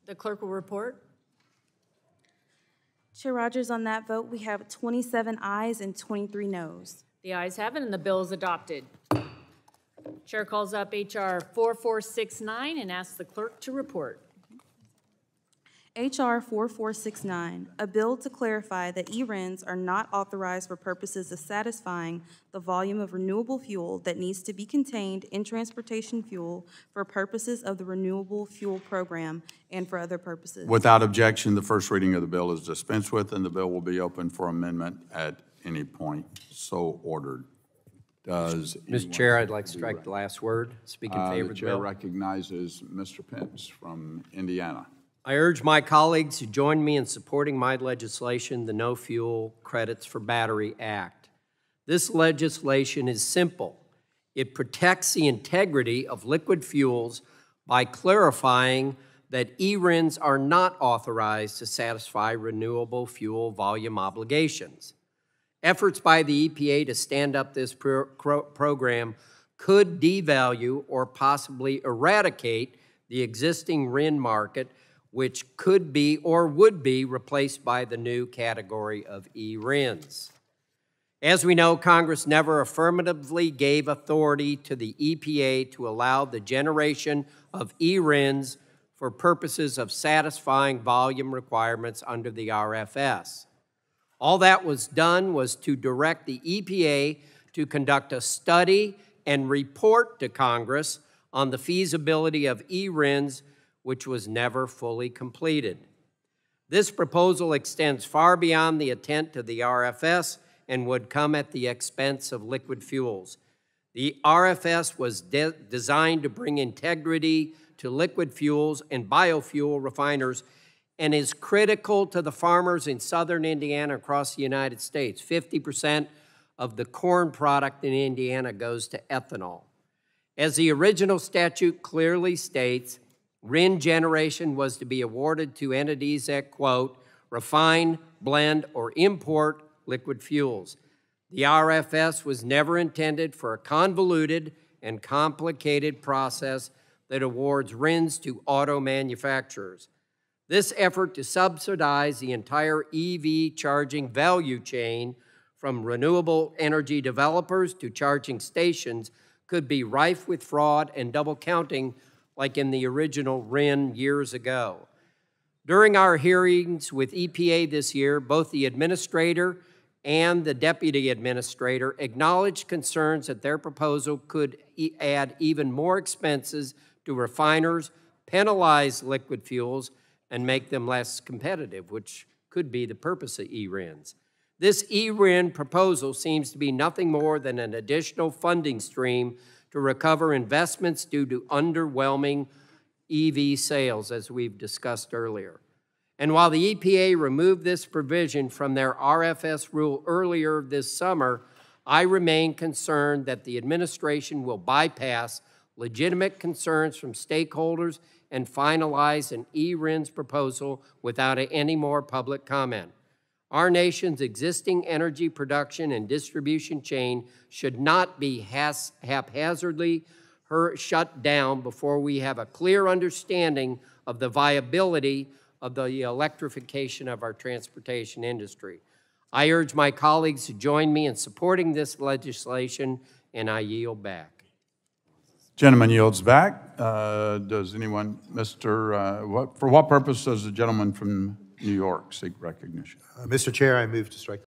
The clerk will report. Chair Rogers, on that vote, we have 27 ayes and 23 noes. The ayes have it, and the bill is adopted. Chair calls up H.R. 4469 and asks the clerk to report. H.R. 4469, a bill to clarify that e-RINs are not authorized for purposes of satisfying the volume of renewable fuel that needs to be contained in transportation fuel for purposes of the Renewable Fuel Program and for other purposes. Without objection, the first reading of the bill is dispensed with, and the bill will be open for amendment at any point. So ordered. Mr. Chair, I'd like to strike the last word. Speak in favor of the bill. The chair recognizes Mr. Pence from Indiana. I urge my colleagues to join me in supporting my legislation, the No Fuel Credits for Battery Act. This legislation is simple. It protects the integrity of liquid fuels by clarifying that e-RINs are not authorized to satisfy renewable fuel volume obligations. Efforts by the EPA to stand up this program could devalue or possibly eradicate the existing RIN market, which could be or would be replaced by the new category of e-RINs. As we know, Congress never affirmatively gave authority to the EPA to allow the generation of e-RINs for purposes of satisfying volume requirements under the RFS. All that was done was to direct the EPA to conduct a study and report to Congress on the feasibility of e-RINs, which was never fully completed. This proposal extends far beyond the intent of the RFS and would come at the expense of liquid fuels. The RFS was designed to bring integrity to liquid fuels and biofuel refiners and is critical to the farmers in southern Indiana across the United States. 50% of the corn product in Indiana goes to ethanol. As the original statute clearly states, RIN generation was to be awarded to entities that, quote, refine, blend, or import liquid fuels. The RFS was never intended for a convoluted and complicated process that awards RINs to auto manufacturers. This effort to subsidize the entire EV charging value chain, from renewable energy developers to charging stations, could be rife with fraud and double counting like in the original RIN years ago. During our hearings with EPA this year, both the administrator and the deputy administrator acknowledged concerns that their proposal could add even more expenses to refiners, penalize liquid fuels, and make them less competitive, which could be the purpose of e-RINs. This e-RIN proposal seems to be nothing more than an additional funding stream to recover investments due to underwhelming EV sales, as we've discussed earlier. And while the EPA removed this provision from their RFS rule earlier this summer, I remain concerned that the administration will bypass legitimate concerns from stakeholders and finalize an e-RINs proposal without any more public comment. Our nation's existing energy production and distribution chain should not be haphazardly shut down before we have a clear understanding of the viability of the electrification of our transportation industry. I urge my colleagues to join me in supporting this legislation, and I yield back. Gentleman yields back. Does anyone, for what purpose does the gentleman from New York seek recognition? Mr. Chair, I move to strike.